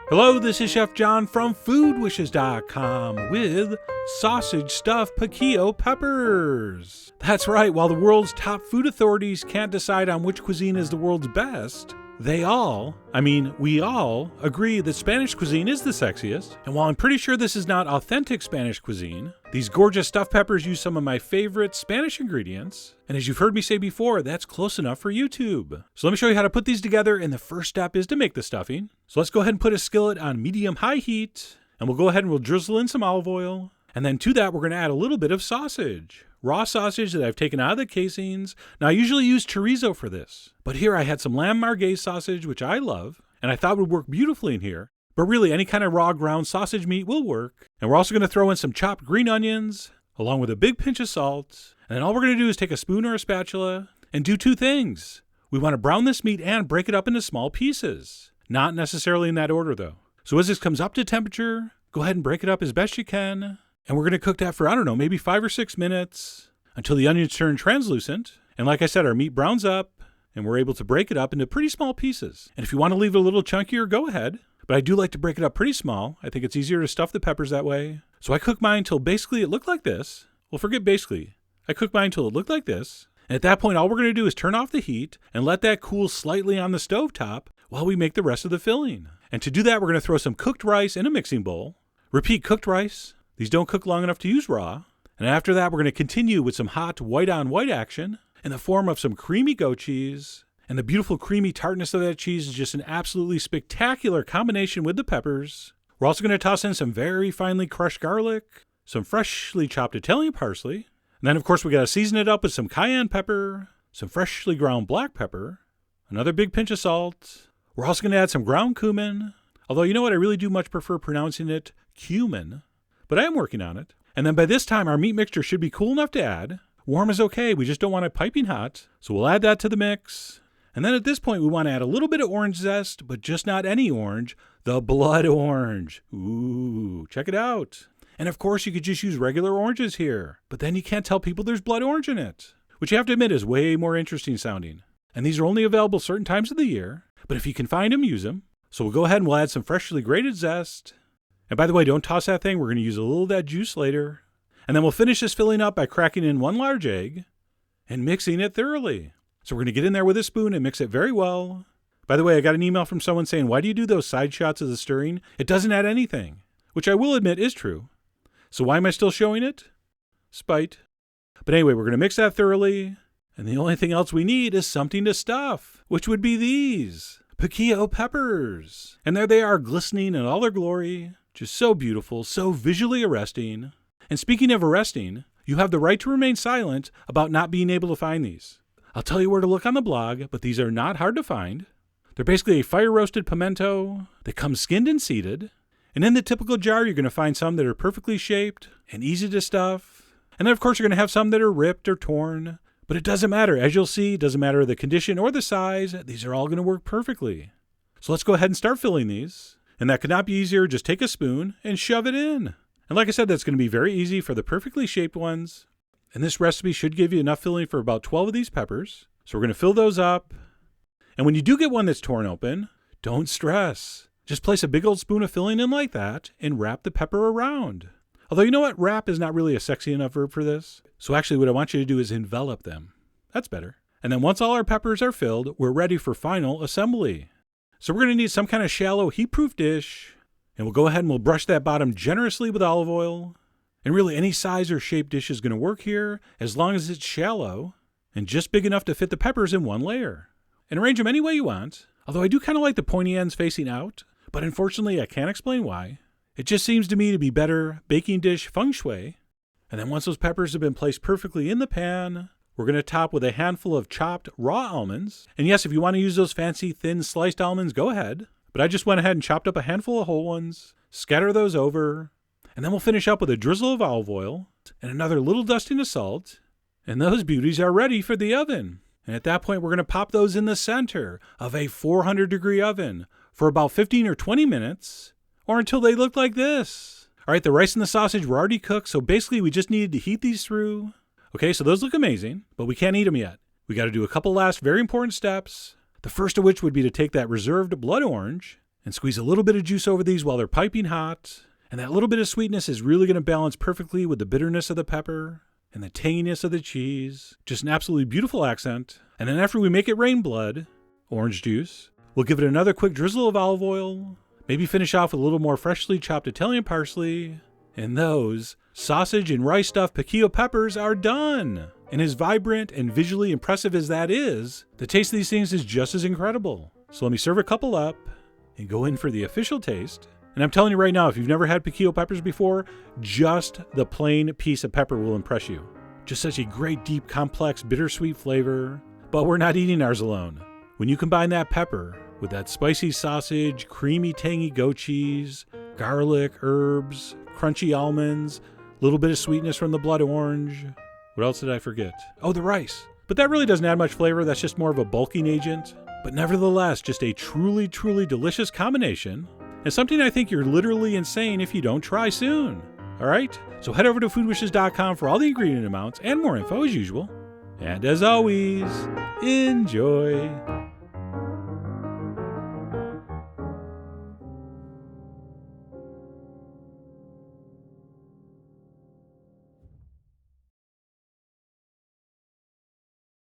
Hello, this is Chef John from foodwishes.com with sausage stuffed piquillo peppers. That's right, while the world's top food authorities can't decide on which cuisine is the world's best, we all agree that Spanish cuisine is the sexiest. And while I'm pretty sure this is not authentic Spanish cuisine, these gorgeous stuffed peppers use some of my favorite Spanish ingredients. And as you've heard me say before, that's close enough for YouTube. So let me show you how to put these together, and the first step is to make the stuffing. So let's go ahead and put a skillet on medium-high heat, and we'll go ahead and we'll drizzle in some olive oil. And then to that, we're going to add a little bit of sausage. Raw sausage that I've taken out of the casings. Now, I usually use chorizo for this, but here I had some lamb margay sausage, which I love, and I thought would work beautifully in here. But really, any kind of raw ground sausage meat will work. And we're also going to throw in some chopped green onions, along with a big pinch of salt. And then all we're going to do is take a spoon or a spatula and do two things. We want to brown this meat and break it up into small pieces. Not necessarily in that order, though. So as this comes up to temperature, go ahead and break it up as best you can. And we're going to cook that for, maybe 5 or 6 minutes until the onions turn translucent. And like I said, our meat browns up and we're able to break it up into pretty small pieces. And if you want to leave it a little chunkier, go ahead. But I do like to break it up pretty small. I think it's easier to stuff the peppers that way. So I cook mine until basically it looked like this. Well, forget basically. I cook mine until it looked like this. And at that point, all we're going to do is turn off the heat and let that cool slightly on the stovetop while we make the rest of the filling. And to do that, we're going to throw some cooked rice in a mixing bowl. Repeat, cooked rice. These don't cook long enough to use raw. And after that, we're going to continue with some hot white-on-white action in the form of some creamy goat cheese. And the beautiful creamy tartness of that cheese is just an absolutely spectacular combination with the peppers. We're also going to toss in some very finely crushed garlic, some freshly chopped Italian parsley. And then, of course, we got to season it up with some cayenne pepper, some freshly ground black pepper, another big pinch of salt. We're also going to add some ground cumin. Although, you know what? I really do much prefer pronouncing it cumin. But I am working on it. And then by this time, our meat mixture should be cool enough to add. Warm is okay. We just don't want it piping hot. So we'll add that to the mix. And then at this point, we want to add a little bit of orange zest, but just not any orange, the blood orange. Ooh, check it out. And of course, you could just use regular oranges here. But then you can't tell people there's blood orange in it, which you have to admit is way more interesting sounding. And these are only available certain times of the year. But if you can find them, use them. So we'll go ahead and we'll add some freshly grated zest. And by the way, don't toss that thing. We're going to use a little of that juice later. And then we'll finish this filling up by cracking in 1 large egg and mixing it thoroughly. So we're going to get in there with a spoon and mix it very well. By the way, I got an email from someone saying, why do you do those side shots of the stirring? It doesn't add anything, which I will admit is true. So why am I still showing it? Spite. But anyway, we're going to mix that thoroughly. And the only thing else we need is something to stuff, which would be these piquillo peppers. And there they are, glistening in all their glory. Just so beautiful, so visually arresting. And speaking of arresting, you have the right to remain silent about not being able to find these. I'll tell you where to look on the blog, but these are not hard to find. They're basically a fire-roasted pimento. They come skinned and seeded. And in the typical jar, you're going to find some that are perfectly shaped and easy to stuff. And then, of course, you're going to have some that are ripped or torn. But it doesn't matter. As you'll see, it doesn't matter the condition or the size. These are all going to work perfectly. So let's go ahead and start filling these. And that could not be easier. Just take a spoon and shove it in. And like I said, that's going to be very easy for the perfectly shaped ones. And this recipe should give you enough filling for about 12 of these peppers. So we're going to fill those up. And when you do get one that's torn open, don't stress. Just place a big old spoon of filling in like that and wrap the pepper around. Although you know what? Wrap is not really a sexy enough verb for this. So actually what I want you to do is envelop them. That's better. And then once all our peppers are filled, we're ready for final assembly. So we're going to need some kind of shallow heat-proof dish. And we'll go ahead and we'll brush that bottom generously with olive oil. And really any size or shape dish is going to work here as long as it's shallow and just big enough to fit the peppers in one layer. And arrange them any way you want. Although I do kind of like the pointy ends facing out, but unfortunately I can't explain why. It just seems to me to be better baking dish feng shui. And then once those peppers have been placed perfectly in the pan, we're going to top with a handful of chopped raw almonds. And yes, if you want to use those fancy thin sliced almonds, go ahead. But I just went ahead and chopped up a handful of whole ones, scatter those over, and then we'll finish up with a drizzle of olive oil and another little dusting of salt. And those beauties are ready for the oven. And at that point, we're going to pop those in the center of a 400-degree oven for about 15 or 20 minutes, or until they look like this. All right, the rice and the sausage were already cooked, so basically we just needed to heat these through. Okay, so those look amazing, but we can't eat them yet. We got to do a couple last very important steps. The first of which would be to take that reserved blood orange and squeeze a little bit of juice over these while they're piping hot. And that little bit of sweetness is really going to balance perfectly with the bitterness of the pepper and the tanginess of the cheese. Just an absolutely beautiful accent. And then after we make it rain blood, orange juice, we'll give it another quick drizzle of olive oil, maybe finish off with a little more freshly chopped Italian parsley, and those sausage and rice stuffed piquillo peppers are done. And as vibrant and visually impressive as that is, the taste of these things is just as incredible. So let me serve a couple up and go in for the official taste. And I'm telling you right now, if you've never had piquillo peppers before, just the plain piece of pepper will impress you. Just such a great, deep, complex, bittersweet flavor. But we're not eating ours alone. When you combine that pepper with that spicy sausage, creamy, tangy goat cheese, garlic, herbs, crunchy almonds, a little bit of sweetness from the blood orange. What else did I forget? Oh, the rice. But that really doesn't add much flavor. That's just more of a bulking agent. But nevertheless, just a truly, truly delicious combination. And something I think you're literally insane if you don't try soon. All right? So head over to foodwishes.com for all the ingredient amounts and more info as usual. And as always, enjoy.